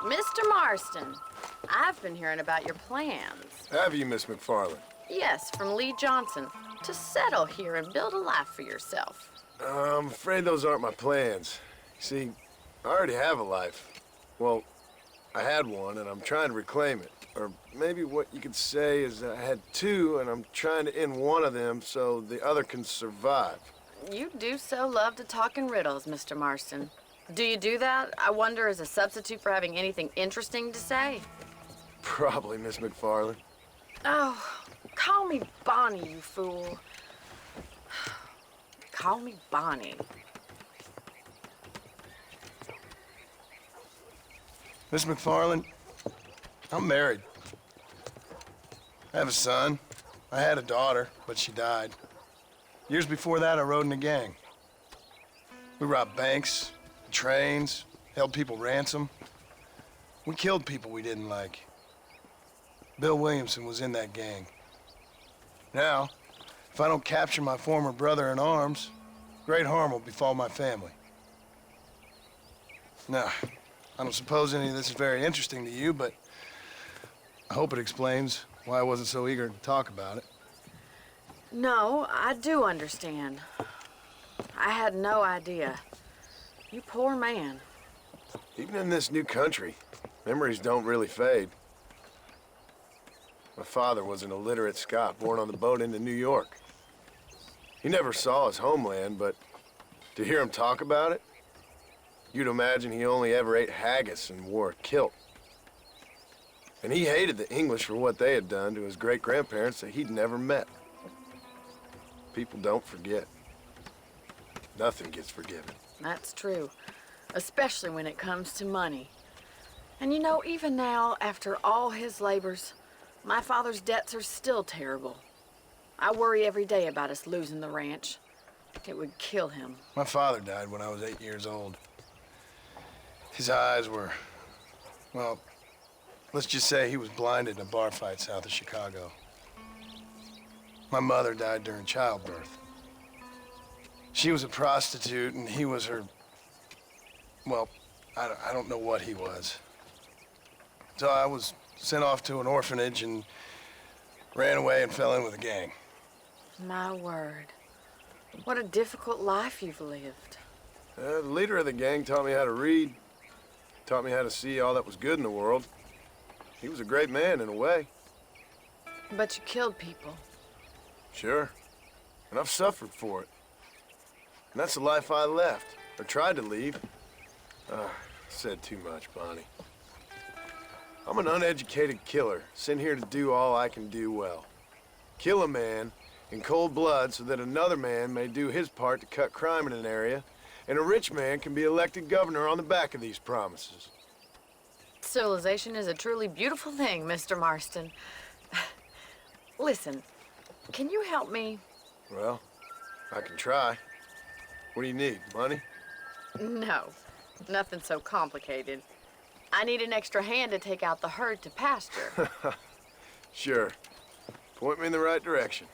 Mr. Marston, I've been hearing about your plans. Have you, Miss McFarland? Yes, from Lee Johnson, to settle here and build a life for yourself. I'm afraid those aren't my plans. You see, I already have a life. Well, I had one, and I'm trying to reclaim it. Or maybe what you could say is I had two, and I'm trying to end one of them so the other can survive. You do so love to talk in riddles, Mr. Marston. Do you do that, I wonder, as a substitute for having anything interesting to say? Probably, Miss McFarland. Oh, call me Bonnie, you fool. Call me Bonnie. Miss McFarland, I'm married. I have a son. I had a daughter, but she died. Years before that, I rode in a gang. We robbed banks, trains, held people ransom. We killed people we didn't like. Bill Williamson was in that gang. Now, if I don't capture my former brother in arms, great harm will befall my family. Now, I don't suppose any of this is very interesting to you, but I hope it explains why I wasn't so eager to talk about it. No, I do understand. I had no idea. You poor man. Even in this new country, memories don't really fade. My father was an illiterate Scot born on the boat into New York. He never saw his homeland, but to hear him talk about it, you'd imagine he only ever ate haggis and wore a kilt. And he hated the English for what they had done to his great-grandparents that he'd never met. People don't forget. Nothing gets forgiven. That's true, especially when it comes to money. And you know, even now, after all his labors, my father's debts are still terrible. I worry every day about us losing the ranch. It would kill him. My father died when I was 8 years old. His eyes were, well, let's just say he was blinded in a bar fight south of Chicago. My mother died during childbirth. She was a prostitute, and he was her, well, I don't know what he was. So I was sent off to an orphanage and ran away and fell in with a gang. My word. What a difficult life you've lived. The leader of the gang taught me how to read, taught me how to see all that was good in the world. He was a great man in a way. But you killed people. Sure. And I've suffered for it. And that's the life I left, or tried to leave. Said too much, Bonnie. I'm an uneducated killer, sent here to do all I can do well. Kill a man in cold blood so that another man may do his part to cut crime in an area, and a rich man can be elected governor on the back of these promises. Civilization is a truly beautiful thing, Mr. Marston. Listen, can you help me? Well, I can try. What do you need, money? No, nothing so complicated. I need an extra hand to take out the herd to pasture. Sure. Point me in the right direction.